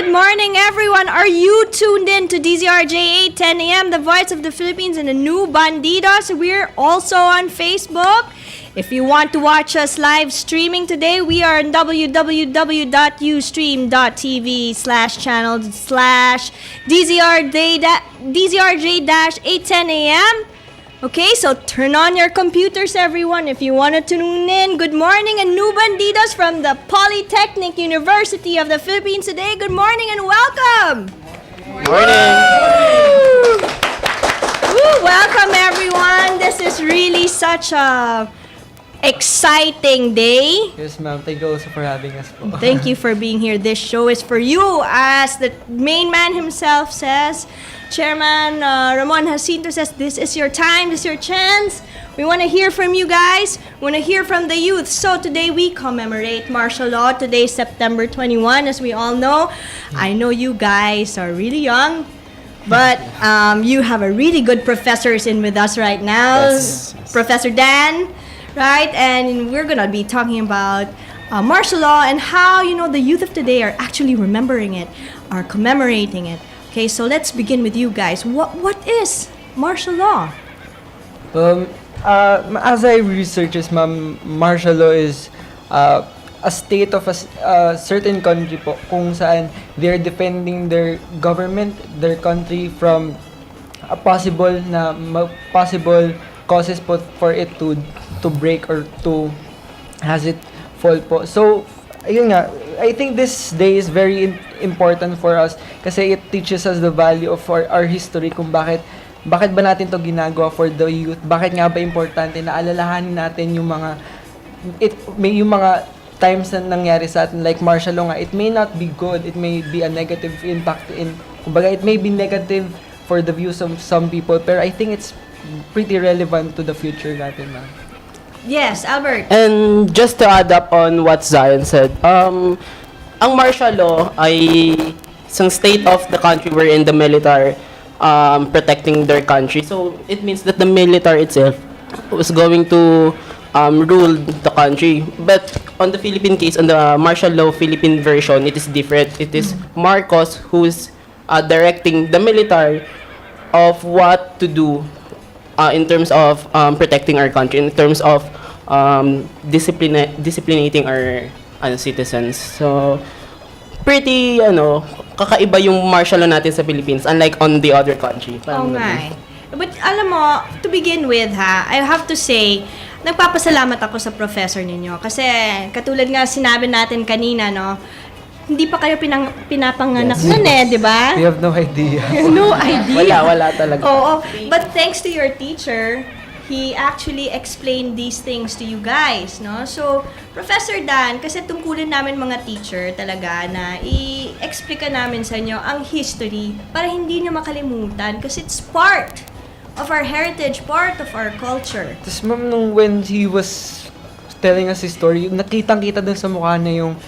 good morning, everyone. Are you tuned in to DZRJ 810 a.m., the voice of the Philippines and the new Bandidos? We're also on Facebook. If you want to watch us live streaming today, we are on www.ustream.tv/channel/DZRJ-810 a.m. Okay, so turn on your computers, everyone, if you want to tune in. Good morning, and new Bandidos from the Polytechnic University of the Philippines today. Good morning and welcome! Morning! Woo, welcome, everyone. This is really such a exciting day. Yes, ma'am. Thank you also for having us po. Thank you for being here. This show is for you. As the main man himself says, Chairman Ramon Jacinto says, this is your time, this is your chance. We want to hear from you guys. We want to hear from the youth. So today we commemorate martial law. Today is September 21, as we all know. I know you guys are really young, but you have a really good professors in with us right now. Yes. Professor Dan, right? And we're going to be talking about martial law and how, you know, the youth of today are actually remembering it, are commemorating it. Okay, so let's begin with you guys. What is martial law? As I research this, ma'am, martial law is a state of a certain country po kung saan they're defending their government, their country from a possible causes po for it to break or to has it fall po. So, ayun nga, I think this day is very important for us kasi it teaches us the value of our history kung bakit ba natin to ginagawa for the youth, bakit nga ba importante na alalahanin natin yung mga times na nangyari sa atin like martial law nga. It may not be good, it may be a negative impact kumbaga it may be negative for the views of some people, pero I think it's pretty relevant to the future natin, ma'am. Yes, Albert. And just to add up on what Zion said, ang martial law ay isang state of the country wherein the military protecting their country. So it means that the military itself was going to rule the country. But on the Philippine case, on the martial law Philippine version, it is different. It is Marcos who's directing the military of what to do in terms of protecting our country, in terms of disciplinating our citizens. So, pretty, kakaiba yung martial law natin sa Philippines, unlike on the other country. Oh my. But alam mo, to begin with I have to say, nagpapasalamat ako sa professor ninyo. Kasi, katulad nga sinabi natin kanina, no, hindi pa kayo pinapanganak nun di ba? We have no idea. No idea. Wala talaga. Oo. But thanks to your teacher, he actually explained these things to you guys, no? So, Professor Dan, kasi tungkulin namin mga teacher talaga na i-explica namin sa inyo ang history para hindi nyo makalimutan kasi it's part of our heritage, part of our culture. Tapos ma'am, when he was telling us his story, nakitang-kita dun sa mukha na yung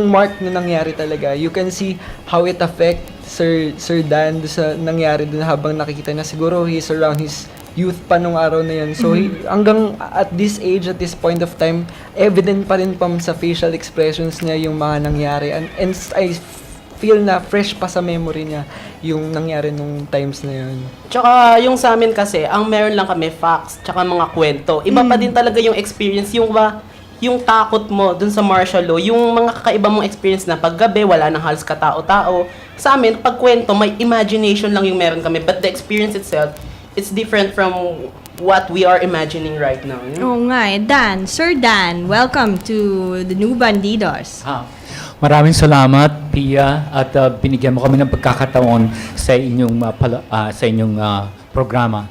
mark na nangyari talaga. You can see how it affect Sir Dan sa nangyari dun habang nakikita na siguro he's around his youth pa nung araw na yun. So hanggang at this age, at this point of time, evident pa rin sa facial expressions niya yung mga nangyari. And I feel na fresh pa sa memory niya yung nangyari nung times na yun. Tsaka yung sa amin kasi, ang meron lang kami facts, tsaka mga kwento. Iba pa din talaga yung experience, yung takot mo dun sa martial law, yung mga kakaiba mong experience na paggabi, wala nang halos katao-tao. Sa amin, pag kwento, may imagination lang yung meron kami. But the experience itself, it's different from what we are imagining right now. Oo nga Dan, Sir Dan, welcome to the new Bandidos. Maraming salamat, Pia, at binigyan mo kami ng pagkakataon sa inyong programa.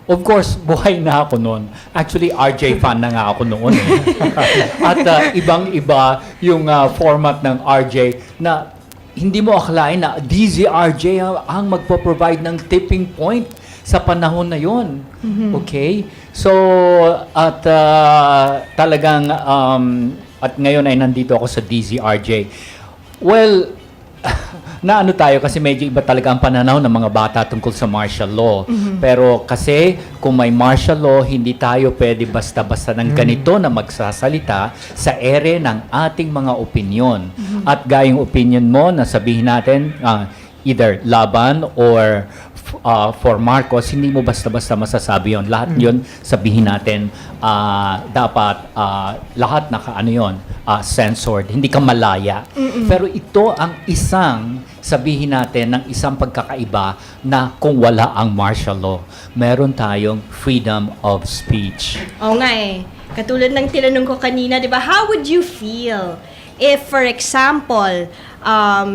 Of course, buhay na ako noon. Actually, RJ fan na nga ako noon. At ibang-iba yung format ng RJ na hindi mo akalain na DZRJ ang magpo-provide ng tipping point sa panahon na yon. Okay? So, at talagang, at ngayon ay nandito ako sa DZRJ. Well, na ano tayo kasi medyo iba talaga ang pananaw ng mga bata tungkol sa martial law. Pero kasi kung may martial law, hindi tayo pwede basta-basta ng ganito na magsasalita sa ere ng ating mga opinyon. At gayong opinion mo na sabihin natin, either laban or for Marcos, hindi mo basta-basta masasabi yon. Lahat yon sabihin natin, dapat lahat censored, hindi ka malaya. Pero ito ang isang, sabihin natin, ng isang pagkakaiba na kung wala ang martial law, meron tayong freedom of speech. Oo nga eh. Katulad ng tinanong ko kanina, di ba? How would you feel if, for example,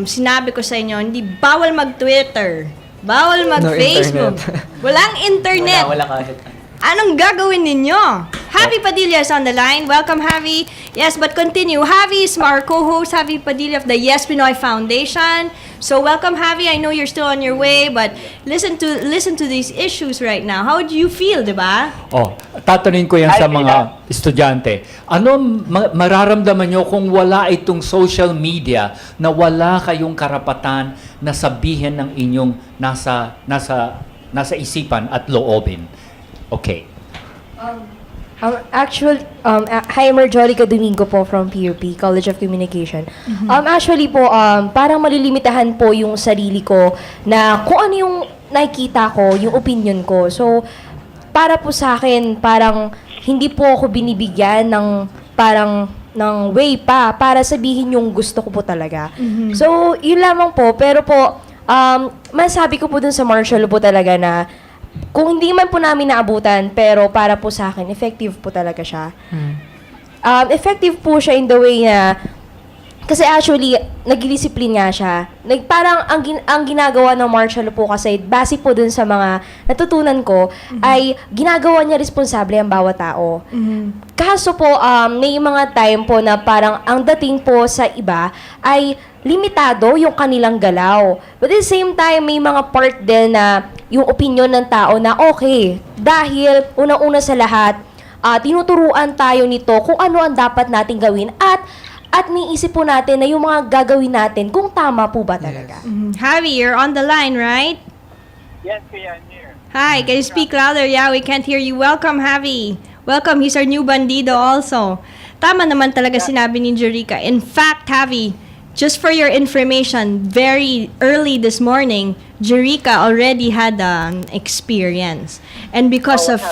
sinabi ko sa inyo, hindi bawal mag-Twitter, bawal mag-Facebook, walang internet. Wala kahit. Anong gagawin ninyo? Javi Padilla is on the line. Welcome, Javi. Yes, but continue. Javi is our co-host, Javi Padilla of the Yes Pinoy Foundation. So welcome, Javi. I know you're still on your way, but listen to these issues right now. How do you feel, di ba? Tatanungin ko yan sa mga estudyante. Ano mararamdaman nyo kung wala itong social media na wala kayong karapatan na sabihin ng inyong nasa isipan at loobin? Okay. Hi, Marjolica Domingo po from PUP, College of Communication. Actually po, parang malilimitahan po yung sarili ko na kung ano yung nakikita ko, yung opinion ko. So, para po sa akin, parang hindi po ako binibigyan ng way pa para sabihin yung gusto ko po talaga. So, yun lamang po. Pero po, masabi ko po dun sa martial law po talaga na kung hindi man po namin naabutan, pero para po sa akin, effective po talaga siya. Effective po siya in the way na, kasi actually, nag-discipline nga siya. Parang ang ginagawa ng martial law po kasi, base po dun sa mga natutunan ko, ay ginagawa niya responsable ang bawat tao. Kaso po, may mga time po na parang ang dating po sa iba ay limitado yung kanilang galaw. But at the same time, may mga part din na yung opinion ng tao na okay. Dahil, unang-una sa lahat, tinuturuan tayo nito kung ano ang dapat nating gawin at niisip po natin na yung mga gagawin natin kung tama po ba talaga. Javi, you're on the line, right? Yes, I'm here. Hi, can you speak louder? Yeah, we can't hear you. Welcome, Javi. Welcome, he's our new bandido also. Tama naman talaga sinabi ni Jerica. In fact, Javi, just for your information, very early this morning, Jerica already had an experience. And because of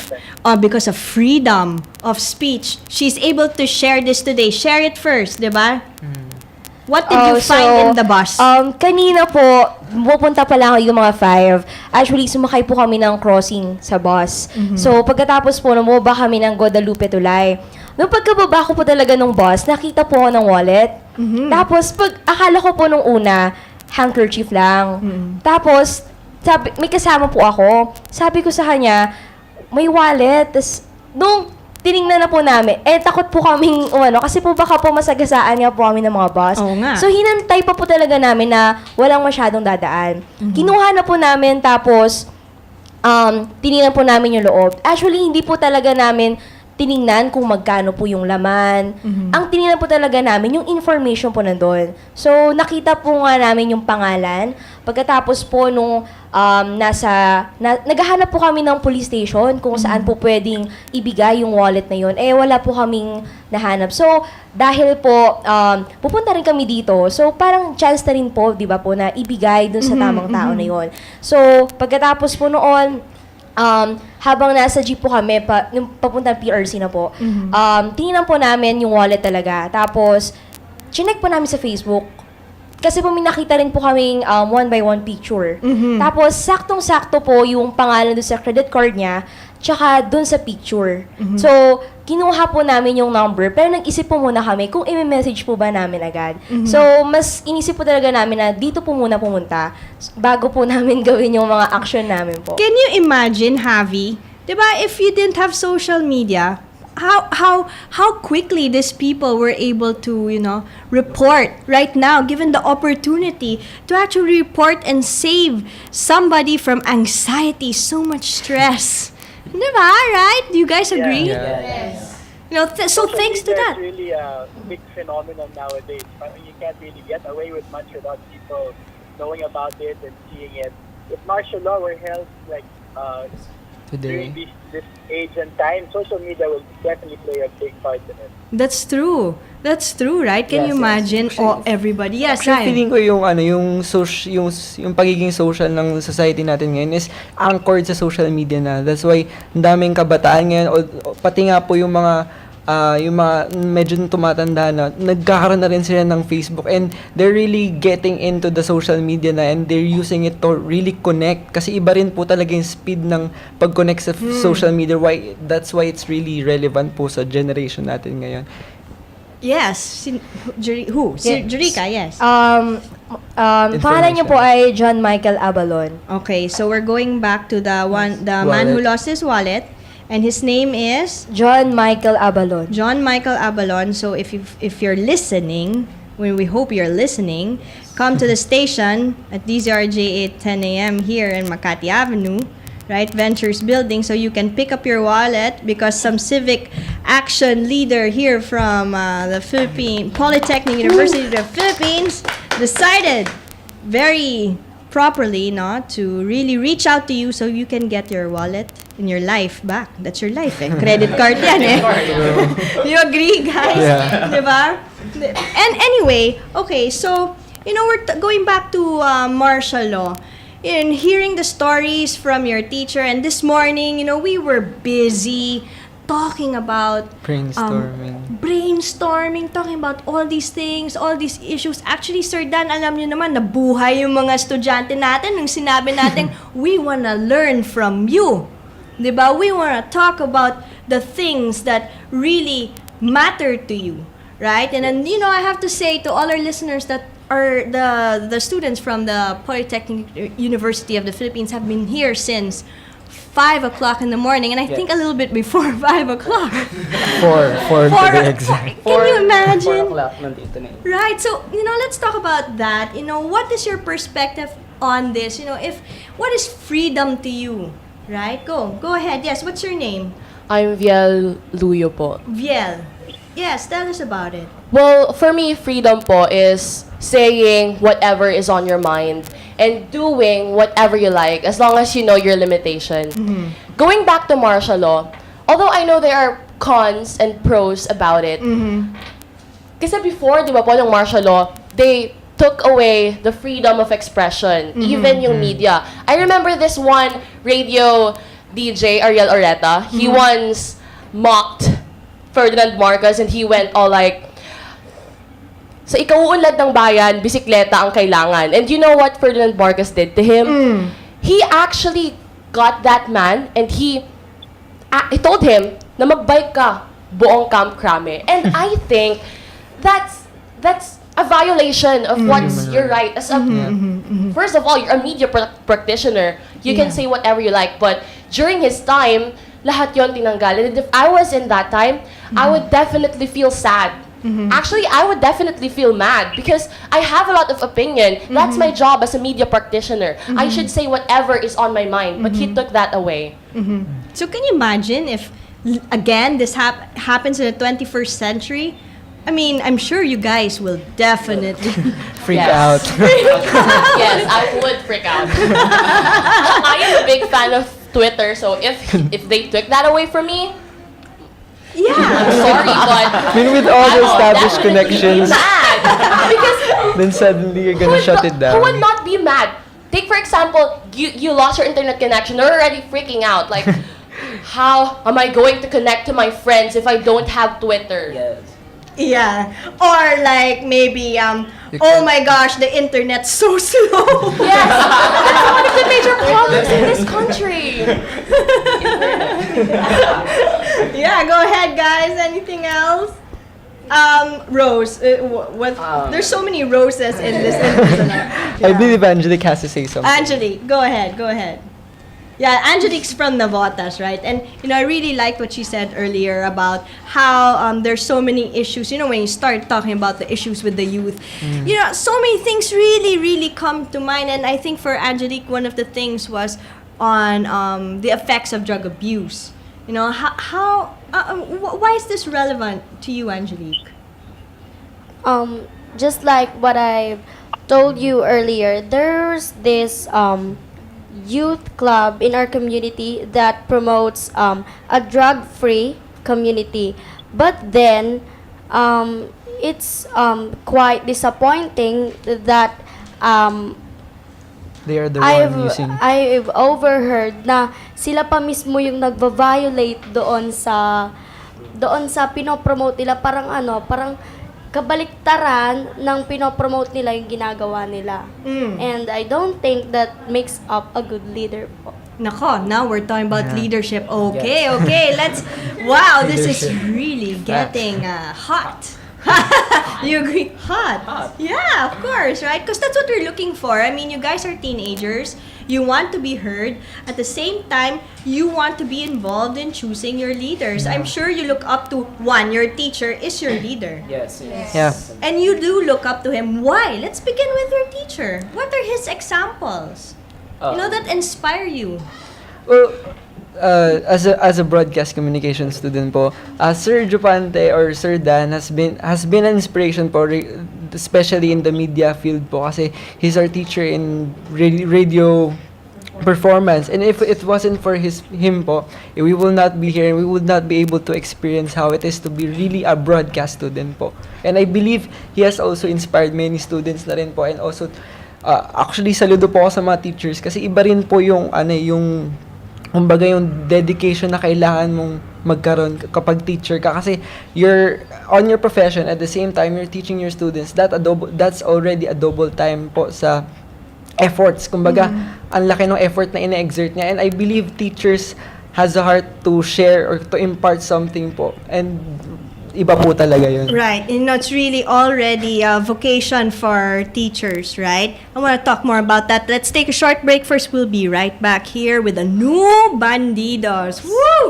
freedom of speech, she's able to share this today. Share it first, di ba? What did you find in the bus? Kanina po, pupunta pa lang yung mga 5. Actually, sumakay po kami ng crossing sa bus. So, pagkatapos po, namuba kami ng Guadalupe Tulay. Nung pagkababa ko po talaga ng bus, nakita po ako ng wallet. Tapos, akala ko po nung una, handkerchief lang. Tapos, may kasama po ako. Sabi ko sa kanya, may wallet. Tapos, nung tiningnan na po namin, takot po kaming, kasi po baka po masagasaan nga po kami ng mga bus. Oo nga. So, hinantay pa po talaga namin na walang masyadong dadaan. Kinuha na po namin, tapos, tiningnan po namin yung loob. Actually, hindi po talaga namin tiningnan kung magkano po yung laman. Ang tiningnan po talaga namin, yung information po nandun. So, nakita po nga namin yung pangalan. Pagkatapos po nung naghahanap po kami ng police station kung saan po pwedeng ibigay yung wallet na yun. Wala po kaming nahanap. So, dahil po, pupunta rin kami dito. So, parang chance na rin po, di ba po, na ibigay dun sa tamang tao na yun. So, pagkatapos po noon, habang nasa jeep po kami, yung papuntang PRC na po, tingnan po namin yung wallet talaga. Tapos, chinek po namin sa Facebook. Kasi po may nakita rin po kaming 1-by-1 picture. Tapos, saktong-sakto po yung pangalan doon sa credit card niya, tsaka doon sa picture. So, kinuha po namin yung number, pero nag-isip po muna kami kung i-message po ba namin agad. So, mas inisip po talaga namin na dito po muna pumunta bago po namin gawin yung mga action namin po. Can you imagine, Javi, diba, if you didn't have social media, how quickly these people were able to, report right now, given the opportunity to actually report and save somebody from anxiety, so much stress. Diba, right? Do you guys agree? Yes. So thanks to that. It's really a big phenomenon nowadays. I mean, you can't really get away with much without people knowing about it and seeing it. If martial law were held today. during this age and time, social media will definitely play a big part in it. That's true. That's true, right? Can you Yes, yes. imagine? Oh, everybody. Yes, Actually, Ryan. feeling ko yung pagiging social ng society natin ngayon is anchored sa social media na. That's why ang daming kabataan ngayon o pati nga po yung mga medyo tumatanda na nagkakaroon na rin sila ng Facebook and they're really getting into the social media na and they're using it to really connect kasi iba rin po talaga yung speed ng pag-connect sa social media. That's why it's really relevant po sa generation natin ngayon. Yes. Who? Yes. Jerica, yes. Pangalan niyo po ay John Michael Abalon. Okay, so we're going back to the man who Wallet. lost his wallet, and his name is John Michael Abalon. John Michael Abalon. So if you're listening, we hope you're listening, come to the station at DZRJ 10 a.m. here in Makati Avenue, right? Ventures Building, so you can pick up your wallet because some civic action leader here from the Polytechnic University of the Philippines decided very properly not to really reach out to you so you can get your wallet and your life back. That's your life, eh. Credit card yan, eh. Do you agree, guys? Yeah. Diba? And anyway, okay, so, we're going back to martial law. In hearing the stories from your teacher, and this morning, we were busy talking about brainstorming, talking about all these things, all these issues. Actually, Sir Dan, alam niyo naman, nabuhay yung mga estudyante natin nung sinabi natin, we wanna learn from you. Diba? We wanna talk about the things that really matter to you. Right? And then, I have to say to all our listeners that are the students from the Polytechnic University of the Philippines have been here since 5 o'clock in the morning, and I think a little bit before 5 o'clock. For to be exact. Can you 4 imagine? o'clock nandito na yun. Right. So, let's talk about that. What is your perspective on this? What is freedom to you? Right? Go ahead. Yes, what's your name? I'm Viel Luyo po. Viel. Yes, tell us about it. Well, for me, freedom po is saying whatever is on your mind and doing whatever you like as long as you know your limitation. Going back to martial law, although I know there are cons and pros about it, kasi before, di ba po, ng martial law, they took away the freedom of expression, even yung media. I remember this one radio DJ, Ariel Oreta, he once mocked Ferdinand Marcos and he went all like, sa ikauunlad ng bayan, bisikleta ang kailangan. And you know what Ferdinand Marcos did to him? He actually got that man and he told him na magbike ka buong Camp Crame. And I think that's a violation of what's your right as a first of all, you're a media practitioner. You can say whatever you like, but during his time, lahat yon tinanggal. And if I was in that time, I would definitely feel sad. Actually, I would definitely feel mad because I have a lot of opinion. That's my job as a media practitioner. I should say whatever is on my mind, but he took that away. So can you imagine if, again, this happens in the 21st century? I mean, I'm sure you guys will definitely Freak Yes. out. Yes, I would freak out. I am a big fan of Twitter, so if they took that away from me, Yeah. I'm sorry, but I mean, with all the I will established definitely be connections, mad. Because then suddenly you're who gonna would shut not- it Who would down. not be mad? Take for example, you lost your internet connection. You're already freaking out. Like, how am I going to connect to my friends if I don't have Twitter? Yes. Yeah. Or like maybe oh my gosh, the internet's so slow. Yes, that's one of the major problems in this country. Yeah, go ahead guys. Anything else? Rose, there's so many roses in this episode. I believe Angelique has to say something. Angelique, go ahead. Yeah, Angelique's from Navotas, right? And, I really liked what she said earlier about how there's so many issues. When you start talking about the issues with the youth, so many things really, really come to mind. And I think for Angelique, one of the things was on the effects of drug abuse. Why is this relevant to you, Angelique? Just like what I told you earlier, there's this youth club in our community that promotes a drug-free community. But then, it's quite disappointing that They are the one using. I've overheard na sila pa mismo yung nagva-violate doon sa pinopromote nila, parang kabaliktaran ng pinopromote nila yung ginagawa nila. And I don't think that makes up a good leader po. Nako, now we're talking about leadership. Okay, okay, let's... Wow, this is really getting hot. You agree? Hot. Yeah, of course, right? Because that's what we're looking for. I mean, you guys are teenagers. You want to be heard. At the same time, you want to be involved in choosing your leaders. I'm sure you look up to one. Your teacher is your leader. Yes. Yeah. And you do look up to him. Why? Let's begin with your teacher. What are his examples? That inspire you. Well, as a broadcast communication student po, Sir Jupante or Sir Dan has been an inspiration po, especially in the media field po, kasi he's our teacher in radio performance. And if it wasn't for him po, we will not be here and we would not be able to experience how it is to be really a broadcast student po. And I believe he has also inspired many students na rin po, and also actually saludo po ako sa mga teachers kasi iba rin po yung kumbaga yung dedication na kailangan mong magkaroon kapag teacher ka, kasi you're on your profession at the same time you're teaching your students. That's already a double time po sa efforts. Kumbaga, ang laki ng effort na ina-exert niya, and I believe teachers has a heart to share or to impart something po, and iba po talaga yun. Right. It's really already a vocation for teachers, right? I want to talk more about that. Let's take a short break. First, we'll be right back here with the new Bandidos. Woo!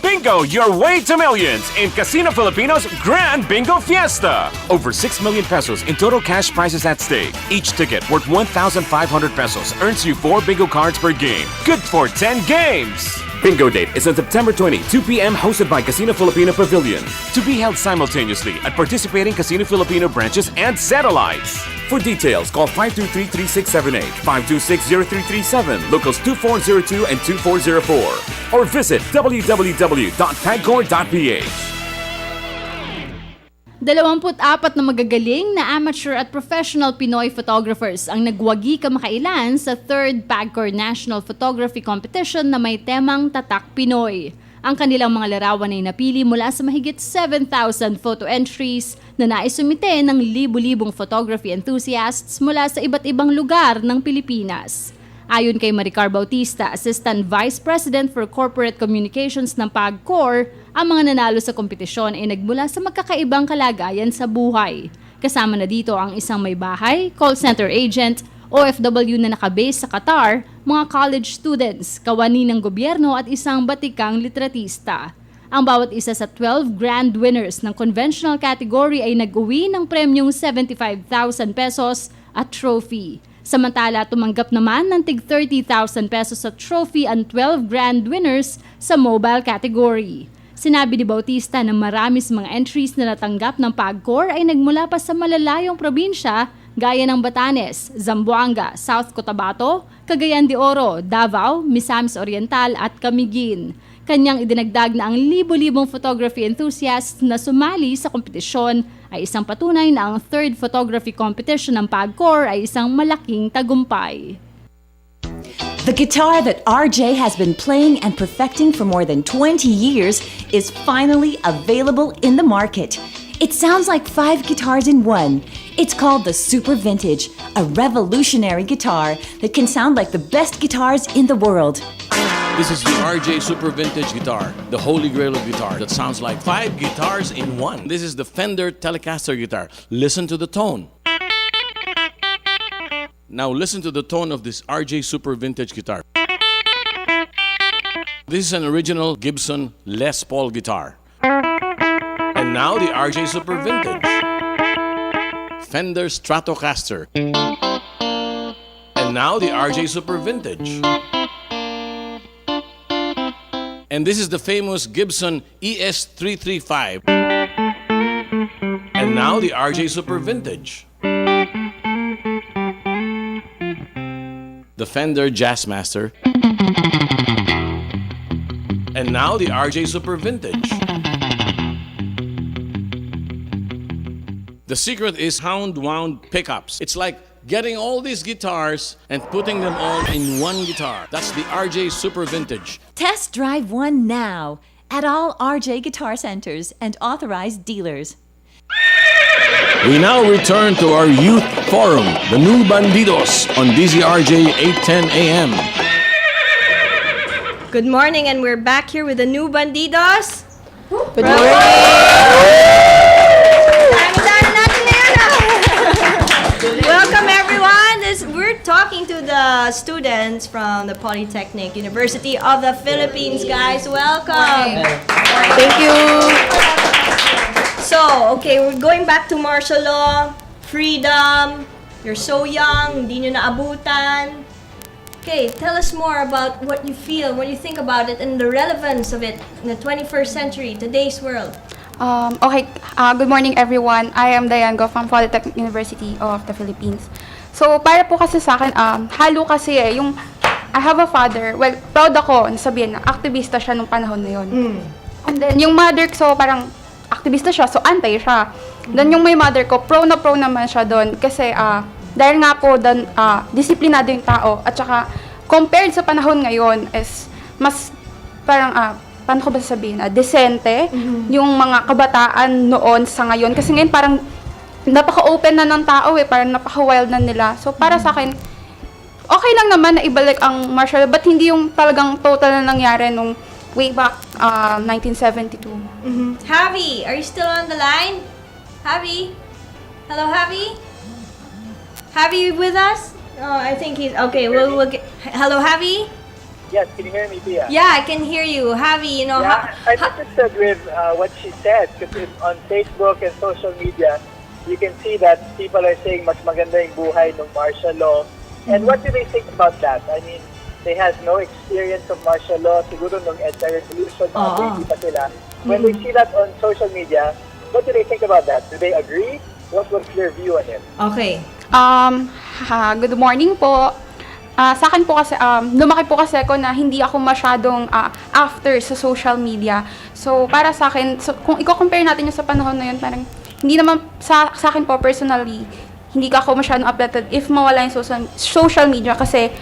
Bingo your way to millions in Casino Filipinos Grand Bingo Fiesta. Over 6 million pesos in total cash prizes at stake. Each ticket worth 1,500 pesos earns you 4 bingo cards per game. Good for 10 games. Bingo date is on September 20, 2 p.m. hosted by Casino Filipino Pavilion. To be held simultaneously at participating Casino Filipino branches and satellites. For details, call 523-3678, 526-0337, locals 2402 and 2404. Or visit www.pagcor.ph. 24 na magagaling na amateur at professional Pinoy photographers ang nagwagi kamakailan sa 3rd PAGCOR National Photography Competition na may temang Tatak Pinoy. Ang kanilang mga larawan ay napili mula sa mahigit 7,000 photo entries na naisumite ng libu-libong photography enthusiasts mula sa iba't ibang lugar ng Pilipinas. Ayon kay Maricar Bautista, Assistant Vice President for Corporate Communications ng PAGCOR, ang mga nanalo sa kompetisyon ay nagmula sa magkakaibang kalagayan sa buhay. Kasama na dito ang isang may bahay, call center agent, OFW na nakabase sa Qatar, mga college students, kawani ng gobyerno at isang batikang litratista. Ang bawat isa sa 12 grand winners ng conventional category ay nag-uwi ng premyong 75,000 pesos at trophy. Samantala, tumanggap naman ng tig 30,000 pesos sa trophy ang 12 grand winners sa mobile category. Sinabi ni Bautista na marami sa mga entries na natanggap ng PAGCOR ay nagmula pa sa malalayong probinsya gaya ng Batanes, Zamboanga, South Cotabato, Cagayan de Oro, Davao, Misamis Oriental at Camiguin. Kanyang idinagdag na ang libo-libong photography enthusiasts na sumali sa kompetisyon ay isang patunay na ang 3rd photography competition ng PAGCOR ay isang malaking tagumpay. The guitar that RJ has been playing and perfecting for more than 20 years is finally available in the market. It sounds like 5 guitars in one. It's called the Super Vintage, a revolutionary guitar that can sound like the best guitars in the world. This is the RJ Super Vintage guitar, the holy grail of guitar that sounds like 5 guitars in one. This is the Fender Telecaster guitar. Listen to the tone. Now listen to the tone of this RJ Super Vintage guitar. This is an original Gibson Les Paul guitar. And now the RJ Super Vintage. Fender Stratocaster. And now the RJ Super Vintage. And this is the famous Gibson ES335. now the RJ Super Vintage. The Fender Jazzmaster. And now the RJ Super Vintage. The secret is Hound Wound pickups. It's like getting all these guitars and putting them all in one guitar. That's the RJ Super Vintage. Test drive one now at all RJ Guitar Centers and authorized dealers. We now return to our youth forum, the New Bandidos, on DZRJ 810 AM. Good morning, and we're back here with the new Bandidos. Good morning! Welcome, everyone. We're talking to the students from the Polytechnic University of the Philippines, guys. Welcome. Thank you! So, okay, we're going back to martial law, freedom. You're so young, hindi nyo naabutan. Okay, tell us more about what you feel, what you think about it, and the relevance of it in the 21st century, today's world. Good morning everyone. I am Diane Go from Polytechnic University of the Philippines. So, para po kasi sa akin, halo kasi yung I have a father, well, proud ako na sabihin na aktivista siya nung panahon na yun. And then, yung mother ko, so parang aktivista siya, so anti siya. Then, yung may mother ko, pro naman siya doon kasi, dahil nga po, disiplinado yung tao, at saka, compared sa panahon ngayon, is mas, parang, paano ko ba sasabihin, desente, yung mga kabataan noon sa ngayon. Kasi ngayon, parang, napaka-open na ng tao parang napaka-wild na nila. So, para sa akin, okay lang naman na ibalik ang martial law, but hindi yung talagang total na nangyari nung way back 1972. Javi, are you still on the line? Javi? Hello, Javi? Javi with us? Oh, I think he's okay. We'll get, hello, Javi? Yes, can you hear me, Pia? Yeah, I can hear you, Javi. You know, Yeah, I'm interested with what she said because on Facebook and social media, you can see that people are saying mas maganda yung buhay ng martial law. And what do they think about that? I mean, they have no experience of martial law. Siguro nung EDSA Revolution, baby pa sila. When they see that on social media, what do they think about that? Do they agree? What was their view on it? Okay. Good morning po. Sa akin po kasi, lumaki po kasi ako na hindi ako masyadong after sa social media. So, para sa akin, kung i-compare natin yung sa panahon na yun, parang hindi naman sa akin po personally, hindi ka ako masyadong updated if mawala yung social media kasi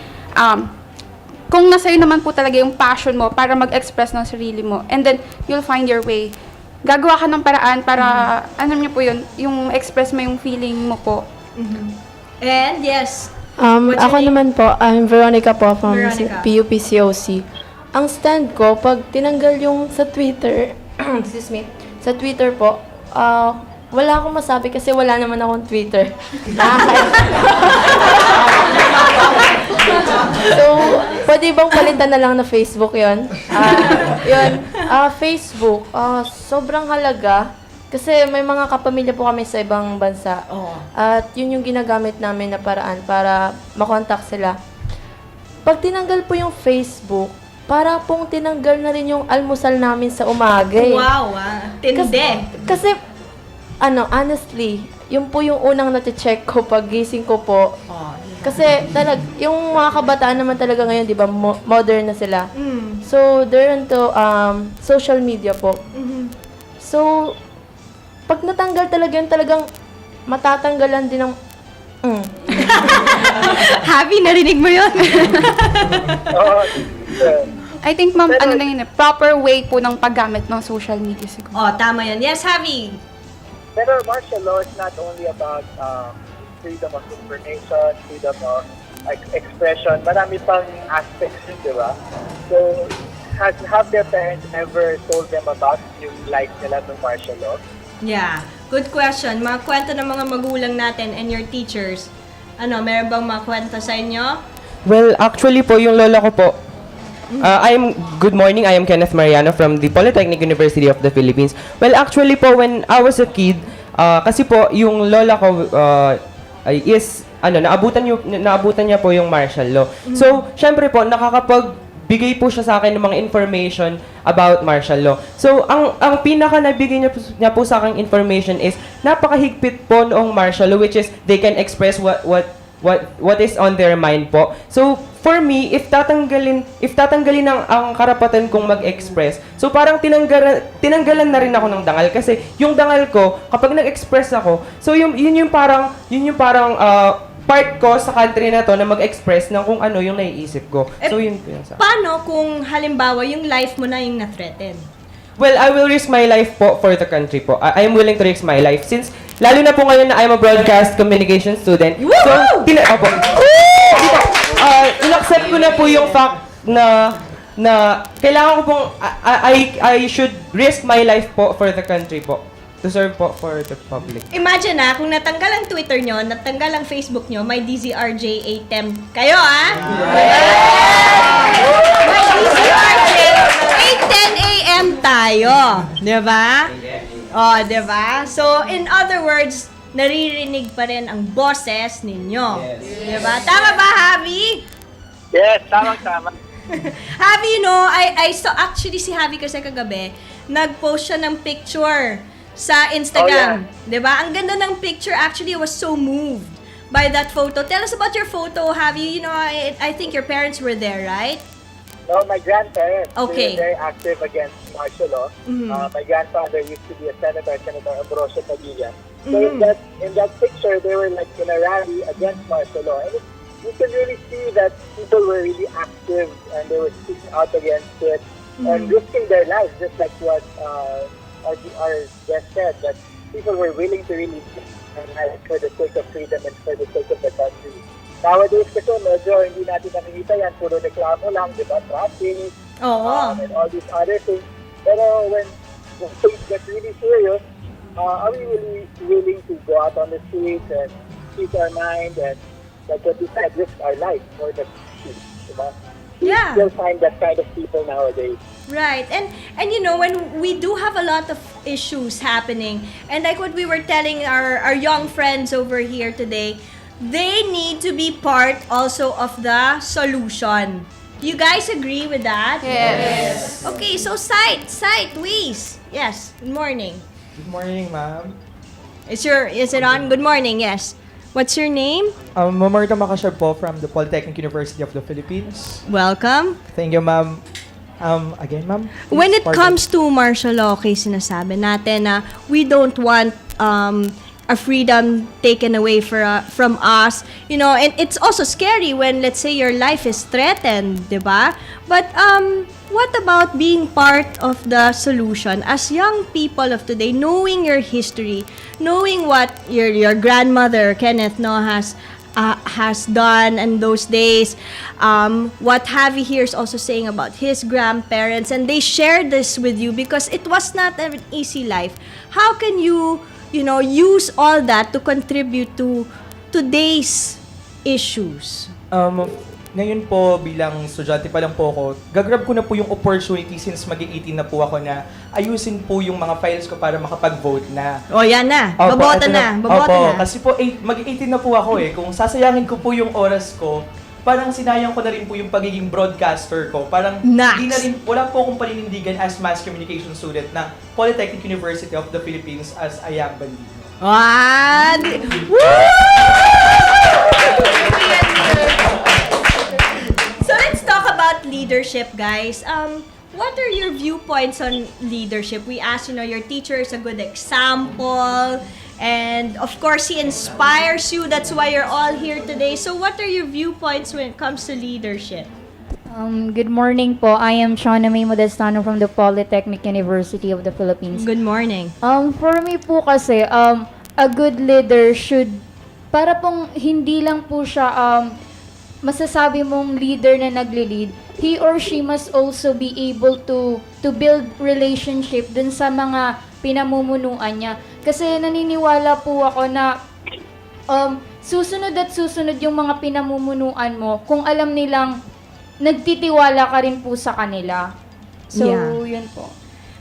kung nasa iyo naman po talaga yung passion mo para mag-express ng sarili mo, and then you'll find your way. Gagawa ka ng paraan para, ano niyo po yun, yung express mo yung feeling mo po. And yes, Ako naman po, I'm Veronica po from Veronica. PUPCOC. Ang stand ko, pag tinanggal yung sa Twitter, excuse me, sa Twitter po, wala akong masabi kasi wala naman akong Twitter. So, pwede bang palitan na lang na Facebook yon? Facebook, sobrang halaga. Kasi may mga kapamilya po kami sa ibang bansa. At yun yung ginagamit namin na paraan para makontak sila. Pag tinanggal po yung Facebook, para pong tinanggal na rin yung almusal namin sa umaga eh. Wow, tindi. Kasi, honestly, yun po yung unang nati-check ko pag gising ko po. Kasi yung mga kabataan naman talaga ngayon, di ba, modern na sila. So, they're into social media po. So, pag natanggal talaga yun, talagang matatanggalan din ng Happy, narinig mo yun? I think, ma'am, proper way po ng paggamit ng social media siguro. Tama yun. Yes, Javi. Pero martial law is not only about freedom of information, freedom of expression. Marami pang aspects yun, di ba? So, have their parents ever told them about yung life nila ng martial law? Yeah, good question. Mga kwento ng mga magulang natin and your teachers. Meron bang mga kwento sa inyo? Well, actually po, yung lola ko po, good morning, I am Kenneth Mariano from the Polytechnic University of the Philippines. Well, actually po, when I was a kid, kasi po, yung lola ko naabutan niya po yung martial law. So, syempre po, nagbigay po siya sa akin ng mga information about martial law. So, ang pinaka nabigay niya po sa akin information is napakahigpit po noong martial law, which is they can express what is on their mind po. So, for me, if tatanggalin ang karapatan kong mag-express, so parang tinanggalan na rin ako ng dangal kasi yung dangal ko kapag nag-express ako, so yun yung parang part ko sa country na to na mag-express ng kung ano yung naiisip ko. So yun po yung sa. Paano kung halimbawa yung life mo na yung na-threaten? Well, I will risk my life po for the country po. I am willing to risk my life since lalo na po ngayon na I'm a broadcast communication student. So, in-accept ko na po yung fact na kailangan ko pong I should risk my life po for the country po. To serve po for the public. Imagine kung natanggal ang Twitter nyo, natanggal ang Facebook nyo, may DZRJ 810 kayo, May DZRJ 8:10 a.m. tayo. Diba? Oh, diba? So, in other words, naririnig pa rin ang boses ninyo. Diba? Tama ba, Javi? Yes, tama. Javi, I saw actually si Javi kasi kagabi, nag-post siya ng picture sa Instagram. Diba? Ang ganda ng picture. Actually, I was so moved by that photo. Tell us about your photo, Javi. I think your parents were there, right? No, my grandparents. Okay. They were very active against martial law. My grandfather used to be a senator, Senator Ambrosio Padilla. So in that picture, they were like in a rally against martial law. And you can really see that people were really active and they were speaking out against it and risking their lives, just like what our guest said, that people were willing to really for the sake of freedom and for the sake of the country. Nowadays kasi medyo hindi natin nakikita yan, puro reklamo lang, di ba? Traffic, and all these other things. Pero when things get really serious, are we really willing to go out on the streets and speak our mind and, like what you said, risk our life for the country, di ba? You still find that kind of people nowadays. Right. And when we do have a lot of issues happening, and like what we were telling our young friends over here today, they need to be part also of the solution. You guys agree with that? Yes. Okay, so Sight, Weiss. Yes, good morning. Good morning, ma'am. Is it on? Good morning, yes. What's your name? Mamarta Makashar po from the Polytechnic University of the Philippines. Welcome. Thank you, ma'am. Again, ma'am. When it comes to martial law, okay, sinasabi natin na we don't want a freedom taken away from us. And it's also scary when, let's say, your life is threatened, diba? But what about being part of the solution as young people of today, knowing your history, knowing what your grandmother Kenneth has done in those days, what Javi here is also saying about his grandparents, and they shared this with you because it was not an easy life. How can you use all that to contribute to today's issues? Ngayon po, bilang estudyante pa lang po ako, gagrab ko na po yung opportunity since mag-18 na po ako na ayusin po yung mga files ko para makapag-vote na. O, yan na. Opo, Babota eto na. Kasi po, mag-18 na po ako Kung sasayangin ko po yung oras ko, parang sinayang ko na rin po yung pagiging broadcaster ko. Parang wala po akong paninindigan as mass communication student ng Polytechnic University of the Philippines as a young bandito. So let's talk about leadership, guys. What are your viewpoints on leadership? We asked, your teacher is a good example. And of course, he inspires you. That's why you're all here today. So what are your viewpoints when it comes to leadership? Good morning po. I am Shauna May Modestano from the Polytechnic University of the Philippines. Good morning. For me po kasi, a good leader should, para pong hindi lang po siya masasabi mong leader na nagle-lead, he or she must also be able to build relationship dun sa mga pinamumunuan niya. Kasi naniniwala po ako na susunod at susunod yung mga pinamumunuan mo kung alam nilang nagtitiwala ka rin po sa kanila. So, yun po.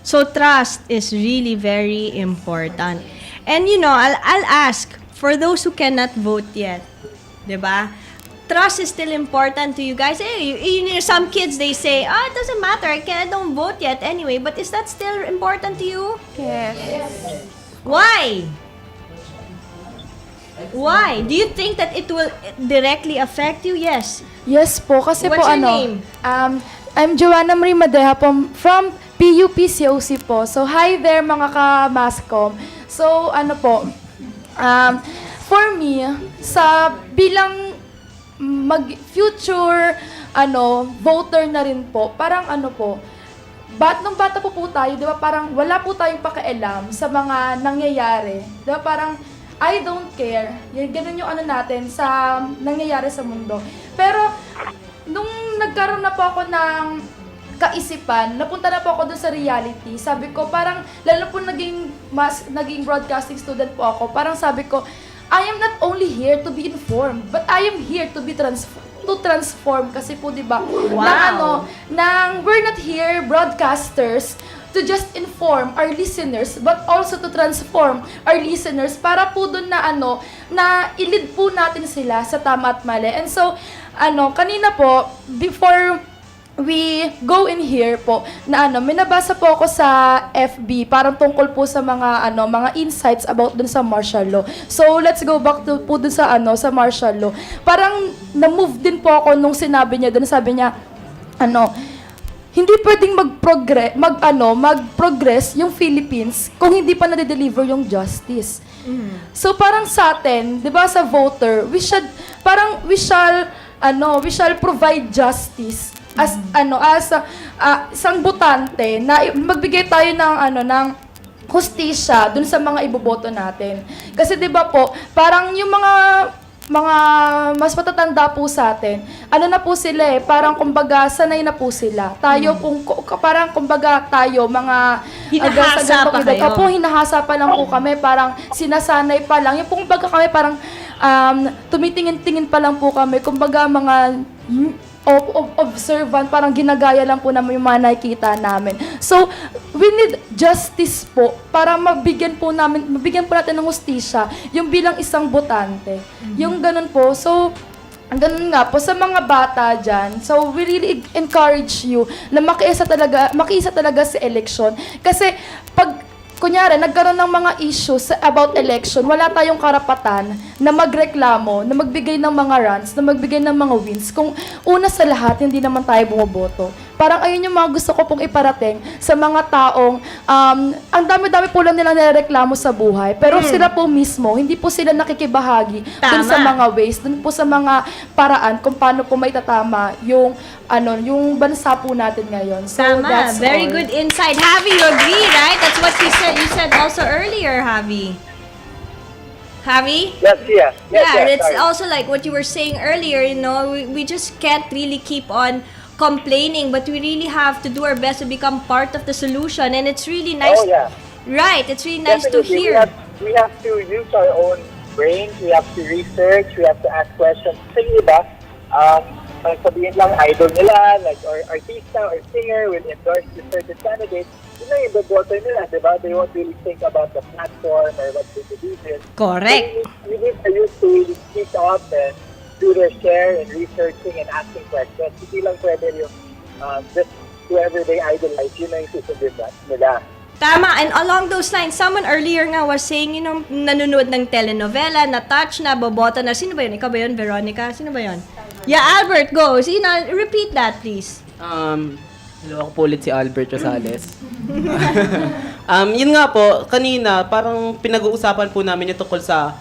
So, trust is really very important. And I'll ask, for those who cannot vote yet, diba? trust is still important to you guys. Some kids, they say, it doesn't matter, I don't vote yet anyway. But is that still important to you? Yes. Why? Why? Do you think that it will directly affect you? Yes. Yes po, kasi What's po your name? I'm Joanna Marie Madeja from PUP-COC po. So, hi there mga ka-mascom. So, for me, bilang future voter na rin po, parang nung bata po tayo, di ba, parang wala po tayong pakialam sa mga nangyayari. Di ba, parang I don't care. Yan, ganun yung natin sa nangyayari sa mundo. Pero, nung nagkaroon na po ako ng kaisipan, napunta na po ako dun sa reality. Sabi ko, parang, lalo po naging broadcasting student po ako, parang sabi ko, I am not only here to be informed, but I am here to be transform. Kasi po, di ba, Wow. we're not here, broadcasters, to just inform our listeners, but also to transform our listeners para po dun na ilid po natin sila sa tama at mali. And so, kanina po, before we go in here po, may nabasa po ako sa FB, parang tungkol po sa mga insights about dun sa martial law. So, let's go back to po dun sa martial law. Parang na-move din po ako nung sinabi niya dun, sabi niya, hindi pwedeng mag-progress yung Philippines kung hindi pa na-deliver yung justice. So parang sa atin, 'di ba, sa voter, we shall provide justice as isang botante na magbigay tayo ng hustisya dun sa mga iboboto natin. Kasi 'di ba po, parang yung mga mas matatanda po sa atin, na po sila parang kumbaga sanay na po sila. Tayo parang kumbaga tayo mga Hinahasa pa kayo. Hinahasa pa lang po kami, parang sinasanay pa lang. Yung kumbaga kami parang tumitingin-tingin pa lang po kami, kumbaga mga observant, parang ginagaya lang po namin yung mga nakikita namin. So, we need justice po para mabigyan po natin ng hustisya yung bilang isang botante. Yung ganun po. So, ganun nga po sa mga bata dyan. So, we really encourage you na makiisa talaga sa election. Kasi, kunyari, nagkaroon ng mga issues about election, wala tayong karapatan na magreklamo, na magbigay ng mga runs, na magbigay ng mga wins. Kung una sa lahat, hindi naman tayo bumoboto. Parang ayun yung mga gusto ko pong iparating sa mga taong, ang dami-dami po lang nilang nireklamo sa buhay. Pero sila po mismo, hindi po sila nakikibahagi dun sa mga ways, dun po sa mga paraan kung paano po may tatama yung bansa po natin ngayon. So, that's Very all. good insight. Javi, you agree, right? That's what you said also earlier, Javi. Javi? Yes. It's sorry. also like what you were saying earlier, we just can't really keep on complaining, but we really have to do our best to become part of the solution. And it's really nice. Oh, yeah. Right, it's really nice to Definitely. hear. We have to use our own brains, we have to research, we have to ask questions. Kasi yung iba, sabihin lang idol nila, like or artista or singer will endorse this certain candidate, yun lang yung boboto nila, di ba? They won't really think about the platform or what they believe in. Correct. So we need to use to really speak up and do their share in researching and asking questions. Hindi lang pwede yung just whoever they idolize, yun na yung susundin nila. Tama, and along those lines, someone earlier nga was saying, nanonood ng telenovela, na-touch na, boboto na. Sino ba yun? Ikaw ba yun, Veronica? Sino ba yun? Yeah, Albert, go. Repeat that, please. Hello, ako po ulit si Albert Rosales. Yun nga po, kanina, parang pinag-uusapan po namin yung tungkol sa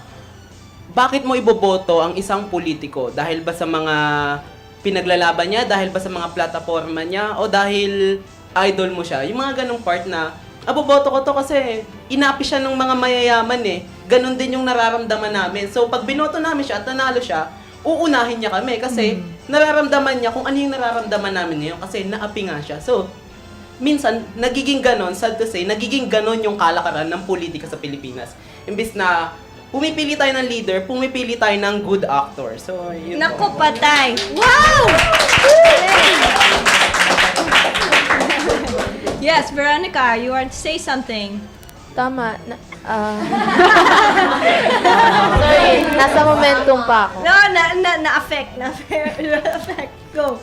bakit mo iboboto ang isang politiko? Dahil ba sa mga pinaglalaban niya? Dahil ba sa mga plataforma niya? O dahil idol mo siya? Yung mga ganong part na, boboto ko to kasi inapi siya ng mga mayayaman eh. Ganon din yung nararamdaman namin. So, pag binoto namin siya at nanalo siya, uunahin niya kami kasi nararamdaman niya kung ano yung nararamdaman namin ngayon kasi naapi nga siya. So, minsan, nagiging ganon, sad to say, nagiging ganon yung kalakaran ng politika sa Pilipinas. Imbis na pumipili tayo ng leader, pumipili tayo ng good actor. So, yun Naku, po. patay. Wow! Yes, Veronica, you want to say something? Tama. Sorry, nasa momentum pa ako. No, na-affect. Na-affect. Go.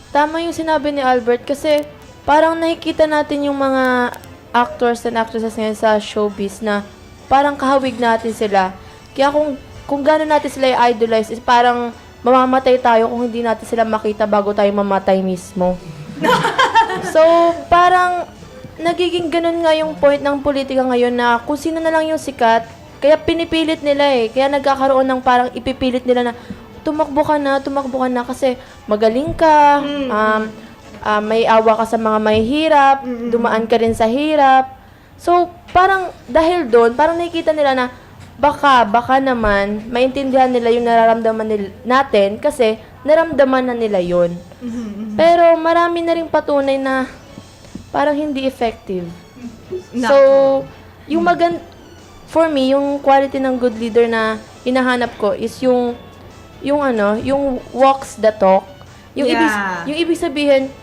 Tama yung sinabi ni Albert kasi parang nakikita natin yung mga actors and actresses ngayon sa showbiz na parang kahawig natin sila. Kaya kung gano'n natin sila i-idolize, is parang mamamatay tayo kung hindi natin sila makita bago tayo mamatay mismo. So, parang nagiging ganun nga yung point ng politika ngayon na kung sino na lang yung sikat, kaya pinipilit nila eh. Kaya nagkakaroon ng parang ipipilit nila na tumakbo ka na kasi magaling ka, may awa ka sa mga mahihirap, dumaan ka rin sa hirap. So, parang dahil doon, parang nakikita nila na baka naman maintindihan nila yung nararamdaman natin kasi naramdaman na nila yun. Pero marami na rin patunay na parang hindi effective. So, yung for me, yung quality ng good leader na hinahanap ko is yung walks the talk. Yung ibig sabihin,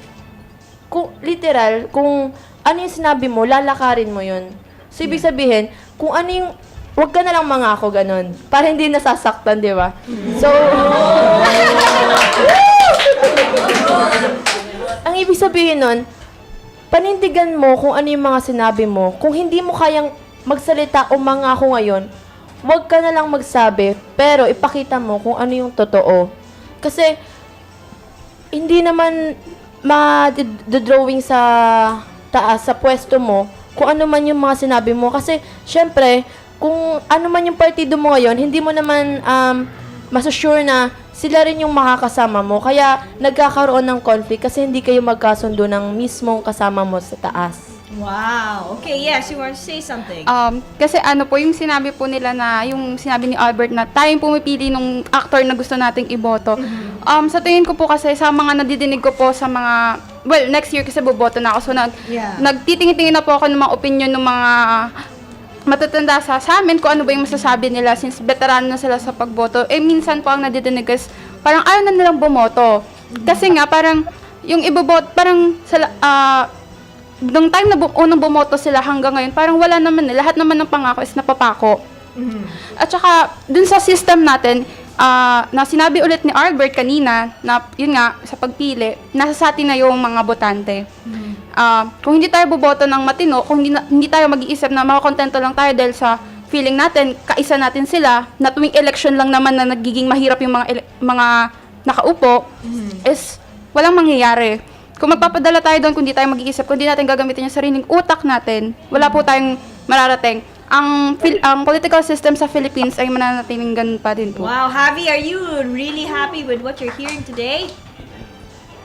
kung literal, kung ano yung sinabi mo, lalakarin mo yun. So, ibig sabihin, kung ano yung, wag ka na lang mangako ganun. Para hindi nasasaktan, di ba? So, ang ibig sabihin nun, panindigan mo kung ano yung mga sinabi mo. Kung hindi mo kayang magsalita o mangako ngayon, wag ka na lang magsabi, pero ipakita mo kung ano yung totoo. Kasi, hindi naman ma-drawing sa taas, sa pwesto mo, kung ano man yung mga sinabi mo. Kasi, syempre, kung ano man yung partido mo ngayon, hindi mo naman masusure na sila rin yung makakasama mo. Kaya, nagkakaroon ng conflict kasi hindi kayo magkasundo ng mismong kasama mo sa taas. Wow. Okay, yes, you want to say something. Kasi ano po, yung sinabi po nila na, yung sinabi ni Albert na tayong pumipili ng actor na gusto nating iboto. Sa tingin ko po kasi sa mga nadidinig ko po sa mga, well, next year kasi boboto na ako. So, nagtitingin-tingin na po ako ng mga opinion ng mga matatanda sa amin kung ano ba yung masasabi nila since veteran na sila sa pagboto. Minsan po ang nadidinig is parang ayaw na nilang bumoto. Kasi nga, parang yung iboboto, parang nung time na unang bumoto sila hanggang ngayon, parang wala naman lahat naman ng pangako is napapako. At saka, dun sa system natin, na sinabi ulit ni Albert kanina, na yun nga, sa pagpili, nasa sa atin na yung mga botante. Kung hindi tayo boboto ng matino, kung hindi tayo mag-iisip na makakontento lang tayo dahil sa feeling natin, kaisa natin sila, na tuwing election lang naman na nagiging mahirap yung mga nakaupo, is walang mangyayari. Kung magpapadala tayo doon, kung di tayo mag-iisip, kung di natin gagamitin yung sariling utak natin, wala po tayong mararating. Ang political system sa Philippines ay mananatiling ganun pa din po. Wow, Javi, are you really happy with what you're hearing today?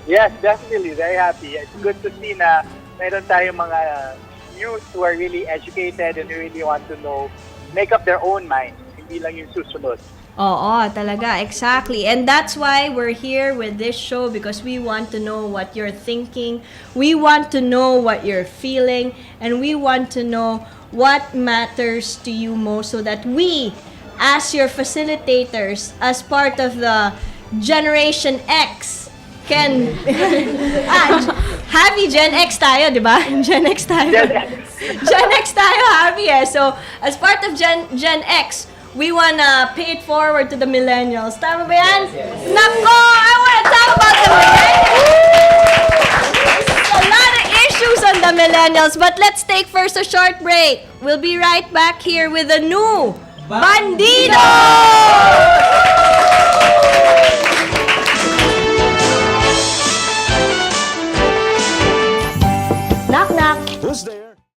Yes, definitely. Very happy. It's good to see na meron tayong mga youth who are really educated and who really want to know, make up their own mind. Hindi lang yung susunod. Oo, talaga. Exactly. And that's why we're here with this show because we want to know what you're thinking. We want to know what you're feeling. And we want to know what matters to you most so that we, as your facilitators, as part of the Generation X, can... Javi, Gen X tayo, di ba? Gen X tayo. Gen X tayo, Javi eh. So, as part of Gen X, we wanna pay it forward to the millennials. Tama ba yan? Yes. Nako! I wanna talk about the millennials! There's a lot of issues on the millennials, but let's take first a short break. We'll be right back here with a new Bandido! Knock, knock. Who's there?